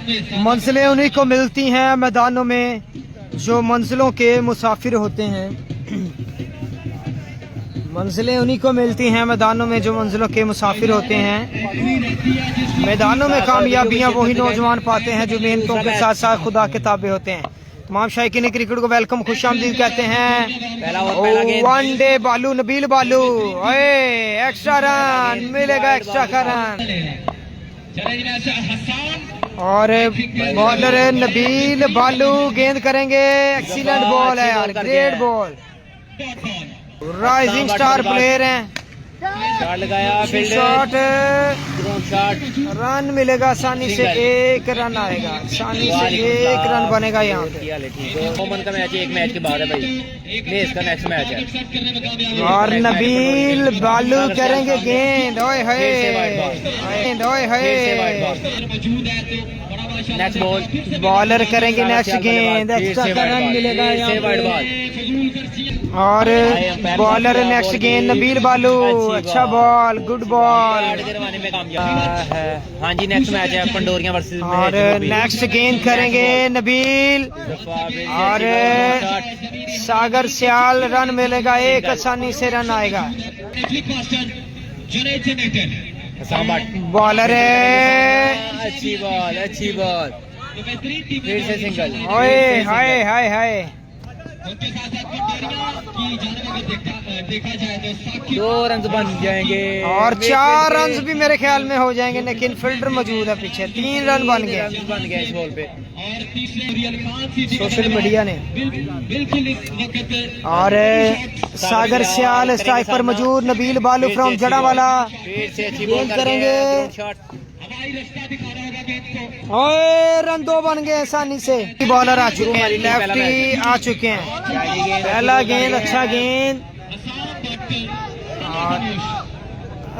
मंजिलें उन्हीं को मिलती हैं मैदानों में जो मंजिलों के मुसाफिर होते हैं। मंजिलें उन्हीं को मिलती हैं मैदानों में जो मंजिलों के मुसाफिर होते हैं। मैदानों में कामयाबियां वही नौजवान पाते हैं जो मेहनतों के साथ साथ खुदा के ताबे होते हैं। तमाम शायकीन क्रिकेट को वेलकम खुशामदीद कहते हैं। वन डे बालू नबील बालू एक्स्ट्रा रन मिलेगा, एक्स्ट्रा का रन। और बॉलर नबील बालू गेंद करेंगे, एक्सीलेंट बॉल है यार, great ball. Rising star player हैं। शॉट लगाया, शॉट रन मिलेगा आसानी से, एक रन आएगा, आसानी से एक रन बनेगा यहाँ पे। ओमन का मैच एक मैच के बाद है भाई, मेस का नेक्स्ट मैच है। और नबील बालू करेंगे गेंद, ओए हाय गेंद, ओए हाय। नेक्स्ट बॉल, बॉलर करेंगे नेक्स्ट गेंद, एक्स्ट्रा का रन मिलेगा यहाँ पे। और बॉलर नेक्स्ट गेंद नबील बालू, अच्छा बॉल, गुड बॉल। हाँ जी, नेक्स्ट मैच है पंडोरिया वर्सेस। और नेक्स्ट गेंद करेंगे नबील और सागर सियाल, रन मिलेगा, एक आसानी से रन आएगा। बॉलर है, अच्छी बॉल, अच्छी बॉल, फिर से सिंगल। ओए हाय हाय हाय। 2 रन बन जाएंगे और 4 रन भी मेरे ख्याल में हो जाएंगे, लेकिन फील्डर मौजूद है पीछे। 3 रन बन गए इस बॉल पे सोशल मीडिया ने। और सागर सियाल स्ट्राइक पर मौजूद, नबील बालू फ्रॉम जड़ावाला गेंद करेंगे, और रन 2 बन गए आसानी से। बॉलर आ चुके हैं, लेफ्टी आ चुके हैं। पहला गेंद, अच्छा गेंद, और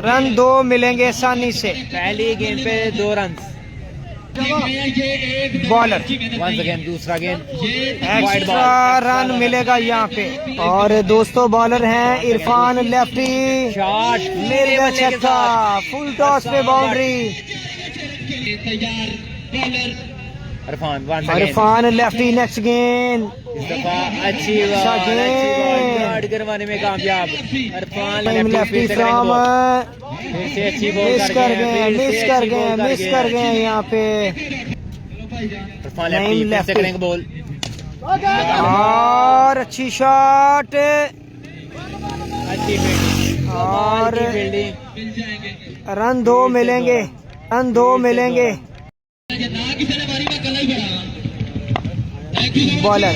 रन 2 मिलेंगे आसानी से। पहली गेंद पे 2 रन। बॉलर वंस अगेन दूसरा गेंद, एक्स्ट्रा रन मिलेगा यहाँ पे। और दोस्तों बॉलर हैं इरफान, लेफ्टी शॉट मिल गया, छक्का, फुल टॉस पे बाउंड्री। इरफान लेफ्टी, नेक्स्ट गेंद, इस दफा अच्छी बॉल करवाने में कामयाब। इरफान लेफ्टी फ्रॉम, मिस कर गए यहाँ पे। इरफान लेफ्टी करेंगे बॉल, और अच्छी शॉट, अच्छी फील्डिंग, और फील्डिंग। रन 2 मिलेंगे, रन 2 मिलेंगे। बॉलर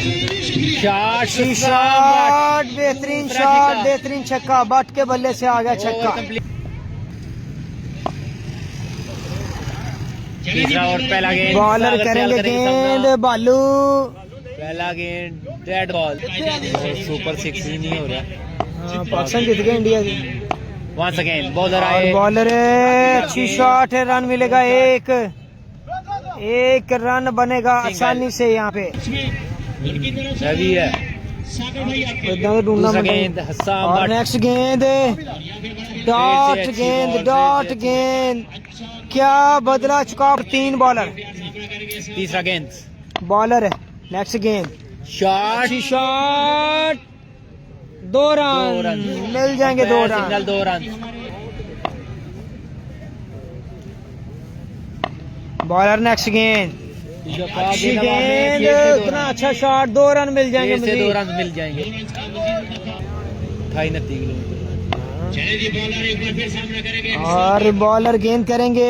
शॉट, बेहतरीन शॉट, बेहतरीन छक्का, बट के बल्ले से आ गया छक्का। तीसरा और पहला गेंद, बॉलर करेंगे गेंद, बालू, पहला गेंद डेड बॉल, सुपर 6 ही नहीं हो रहा। पाकिस्तान जीत गए इंडिया की। वंस अगेन बॉलर आए, बॉलर है, अच्छी शॉट है, रन मिलेगा, एक रन बनेगा आसानी से यहाँ पे। रवि है, गेंद, और नेक्स्ट गेंद, डॉट गेंद, क्या बदला चुका। 3 बॉलर, तीसरा गेंद, बॉलर है, नेक्स्ट गेंद, शॉट, 2 रन मिल जाएंगे, 2 रन, 2 रन। बॉलर नेक्स्ट गेंद, अच्छी गेंद, इतना अच्छा शॉट, 2 रन मिल जाएंगे, 2 रन मिल जाएंगे। 29 किलोमीटर। और बॉलर गेंद करेंगे,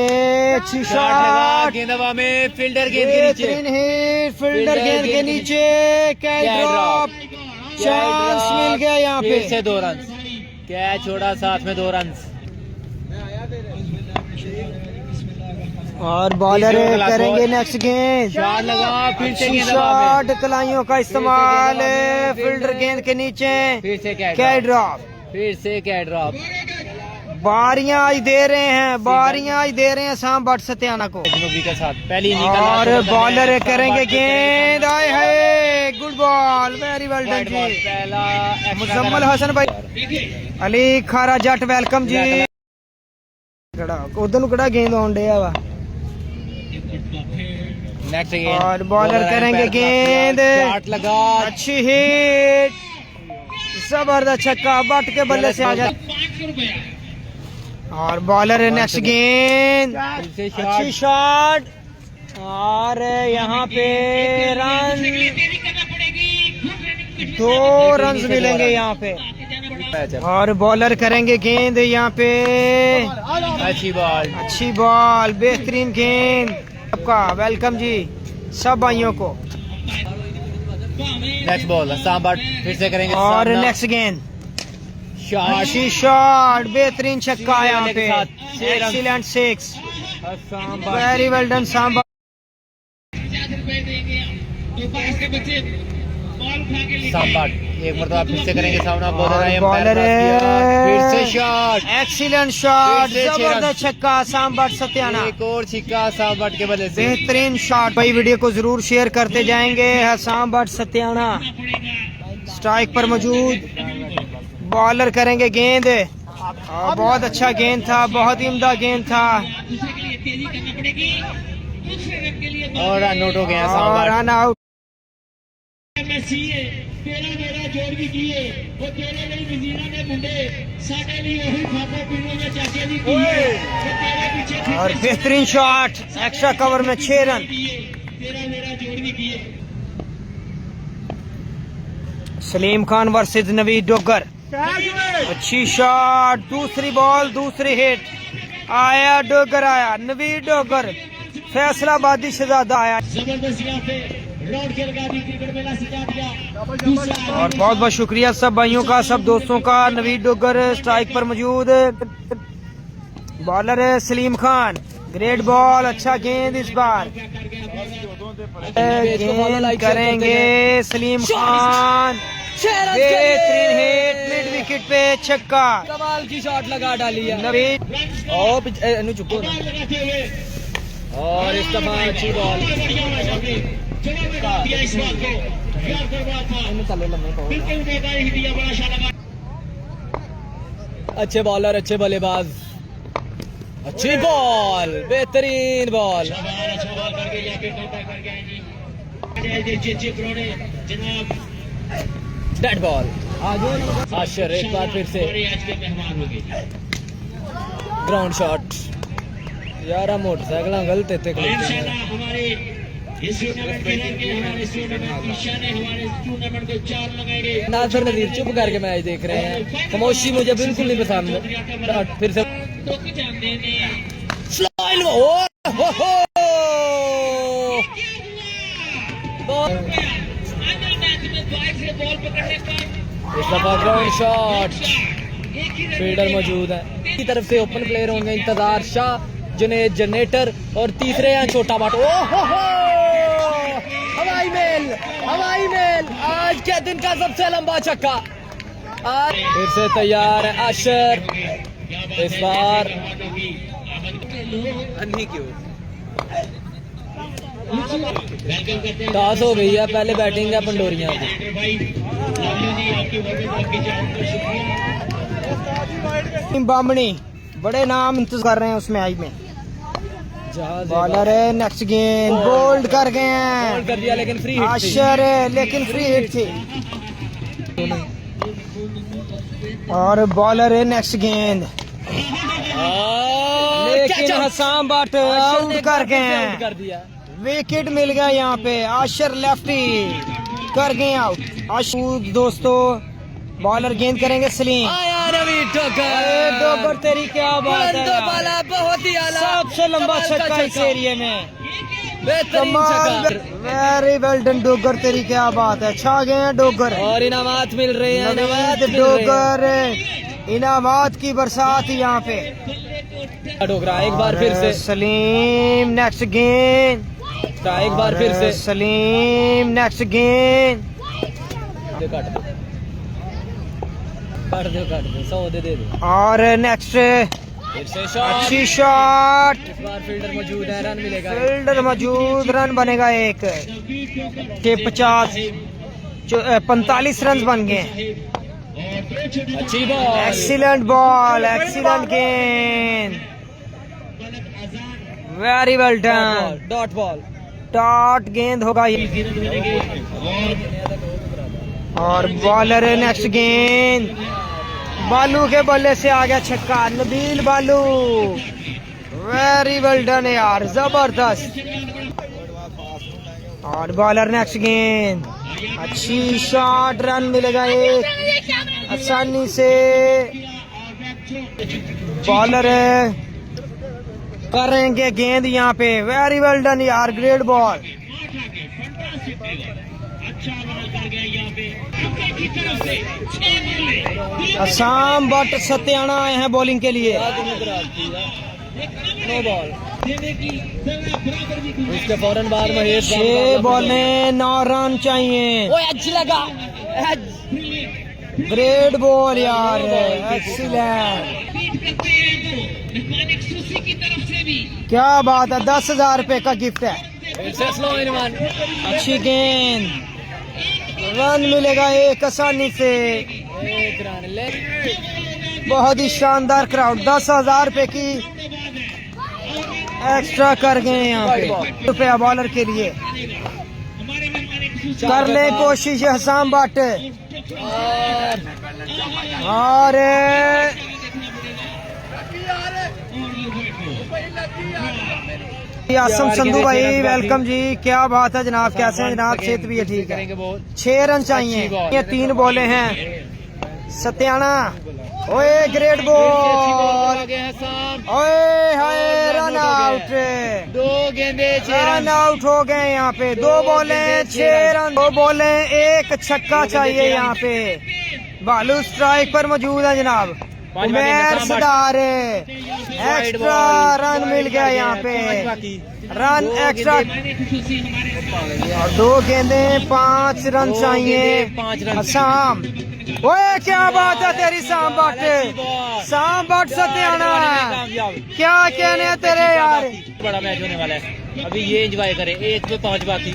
अच्छी शॉट, गेंद हवा में, फील्डर गेंद के नीचे, हिट, फील्डर गेंद के नीचे, कैच ड्रॉप, चांस मिल गया यहाँ पे। से 2 रन, कैच छोड़ा, साथ में 2 रन। और बॉलर करेंगे नेक्स्ट गेंद, शॉट लगा, फिर से गेंद शॉट, कलाइयों का इस्तेमाल, फील्डर गेंद के नीचे, फिर से कैच ड्रॉप, फिर से कैच ड्रॉप। बारियां आज दे रहे हैं शाम बट सत्याना को के साथ पहली। और बॉलर करेंगे गेंद, आए है, good ball, very well done जी। पहला मुजम्मल हसन भाई, अली खारा जट वेलकम जी। उधर कड़ा गेंद आउन डे वा नेक्स्ट अगेन और बॉलर करेंगे गेंद, शॉट लगा, अच्छी हिट, जबरदस्त छक्का, बट के बल्ले से आ जाए। और बॉलर नेक्स्ट गेंद, अच्छी शॉट, और यहाँ पे रन, 2 रन मिलेंगे यहाँ पे। और बॉलर करेंगे गेंद यहाँ पे, अच्छी बॉल, बेहतरीन गेंद। आपका वेलकम जी सब भाइयों को। नेक्स्ट बॉल अस्साम बट फिर से करेंगे और नेक्स्ट गेंद, शॉट, अच्छी शॉट, बेहतरीन छक्का यहाँ पे, साथ excellent 6, very well done Samba. सांबाट एक मरतबा फिर से करेंगे सामना, बॉलर फिर से शॉट, एक्सीलेंट शॉट, फिर से जबरदस्त छक्का, सांबाट सत्याना, एक और छिक्का सांबाट के बल्ले से। बेहतरीन शॉट। भाई वीडियो को जरूर शेयर करते जाएंगे। सांबाट सत्याना स्ट्राइक पर मौजूद, बॉलर करेंगे गेंद, और बहुत अच्छा गेंद था, बहुत ही उम्दा गेंद था, और रन आउट हो गया और सांबाट। Run out. और बेहतरीन शॉट, एक्स्ट्रा कवर में 6 रन। सलीम खान वर्सेस नवीद डोगर, अच्छी शॉट, दूसरी बॉल, दूसरी हिट, आया डोगर, आया नवीद डोगर, फैसलाबादी शहजादा आया। और बहुत बहुत शुक्रिया सब भाइयों का, सब दोस्तों का। नवीद डोगर स्ट्राइक पर मौजूद, बॉलर है सलीम खान, ग्रेट बॉल, अच्छा गेंद इस बार, गेंद करेंगे सलीम खान, बेहतरीन हिट, मिड विकेट पे छक्का, कमाल की शॉट लगा डाली है नवीद। और इस दफा अच्छी बॉल, अच्छे बॉलर, अच्छे बल्लेबाज, अच्छी बॉल, बेहतरीन बॉल, डेड बॉल। आशर एक बार फिर से ग्राउंड शॉट। यार मोटरसाइकिल गलत थे नाजर नजीर चुप करके मैच देख रहे हैं, खामोशी मुझे बिल्कुल नहीं पसंद। फिर से इस दफा ग्राउंड शॉट, फील्डर मौजूद है की तरफ से, ओपन प्लेयर होंगे इंतजार शाह, जुनेद जनरेटर, और तीसरे हैं छोटा बाट। हवाई मेल आज के दिन का सबसे लंबा छक्का। फिर से तैयार है आशर, इस बार टॉस हो गई है, पहले बैटिंग है पंडोरिया की। बामणी बड़े नाम इंतजार कर रहे हैं उसमें आई में। बॉलर है नेक्स्ट गेंद, बोल्ड कर गए हैं, कर दिया लेकिन फ्री हिट थी। आशर है लेकिन फ्री हिट थी। और बॉलर है नेक्स्ट गेंद, लेकिन हसाम बट आउट कर गए हैं, कर दिया, विकेट मिल गया यहाँ पे। आशर लेफ्टी कर गए आउट। आशूद दोस्तों, बॉलर गेंद करेंगे सलीम, डोगर तेरी क्या बात है, बहुत ही सबसे लंबा छक्का इस एरिया में, बेहतरीन छक्का। वेरी वेल डन डोगर तेरी क्या बात है, छा गए हैं डोगर। और इनामात मिल रहे हैं, इनामात डोगर, इनामात की बरसात यहाँ पे। डोगरा एक बार फिर से सलीम नेक्स्ट गेंद, एक बार फिर से सलीम नेक्स्ट गेंद, काट दो 100 दे दो। और नेक्स्ट फिर से शॉट, अच्छी शॉट, इस बार फील्डर मौजूद है, रन मिलेगा, फील्डर मौजूद, रन बनेगा एक के 45 रन बन गए। अच्छी बॉल, एक्सीलेंट बॉल, एक्सीलेंट गेंद, very well done, dot ball, dot गेंद होगा ये। और बॉलर नेक्स्ट गेंद, बालू के बल्ले से आ गया छक्का, नबील बालू, वेरी वेल डन यार, जबरदस्त। और बॉलर नेक्स्ट गेंद, अच्छी शॉट, रन मिलेगा एक आसानी से। बॉलर करेंगे गेंद यहाँ पे, वेरी वेल डन यार, ग्रेट बॉल। असम बट सत्याना आए हैं बॉलिंग के लिए। नो बॉल, उसके फौरन बाद महेश 6 बॉल में 9 रन चाहिए। वो एज लगा, एज, ग्रेट बॉल यार, एक्सीलेंट, क्या बात है। 10,000 रुपए का गिफ्ट है। स्लो इन वन, अच्छी गेंद, रन मिलेगा एक आसानी से। एक रन ले। बहुत ही शानदार क्राउड, 10,000 रुपए की एक्स्ट्रा कर गए यहाँ पे रुपया बॉलर के लिए। कर ले कोशिश हसाम बट, और आसम संधू भाई वेलकम जी, क्या बात है जनाब, कैसे हैं जनाब, सेहत भी है ठीक है। 6 रन चाहिए, ये 3 बॉले हैं। सत्याना, ओए ग्रेट बॉल, ओए हाय, रन आउट, 2 गेंदे 6 रन आउट हो गए यहाँ पे। 2 बॉले 6 रन, 2 बॉले 1 छक्का चाहिए यहाँ पे। बालू स्ट्राइक पर मौजूद है जनाब, उमेर सदार, एक्स्ट्रा रन मिल गया यहाँ पे, रन एक्स्ट्रा। और 2 गेंदे 5 रन चाहिए असम। ओए क्या बात है तेरी साम बट, साम बट सत्याना, क्या कहने हैं तेरे यार। बड़ा मैच होने वाला है, अभी ये एंजॉय करें। 1 पे 5 बाकी।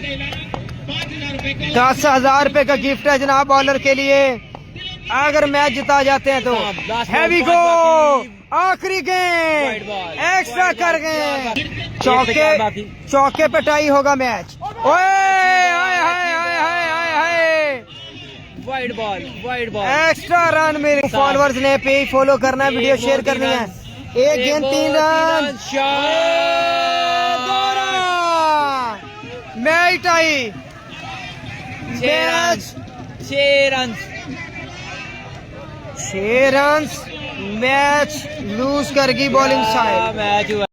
10,000 रुपए का गिफ्ट है जनाब बॉलर के लिए, अगर मैच जिता जाते हैं तो। हैवी गो, आखिरी गेंद, एक्स्ट्रा कर गए, चौके पे टाई होगा मैच। ओए हाय हाय हाय हाय हाय हाय, wide ball, wide ball, extra run. मेरे फॉलोअर्स ने पेज फॉलो करना है, वीडियो शेयर करनी है। 1 गेंद 3 run, 2 run, match tie, match 6 run, 6 run, match lose कर गई बॉलिंग साइड। मैच हुआ।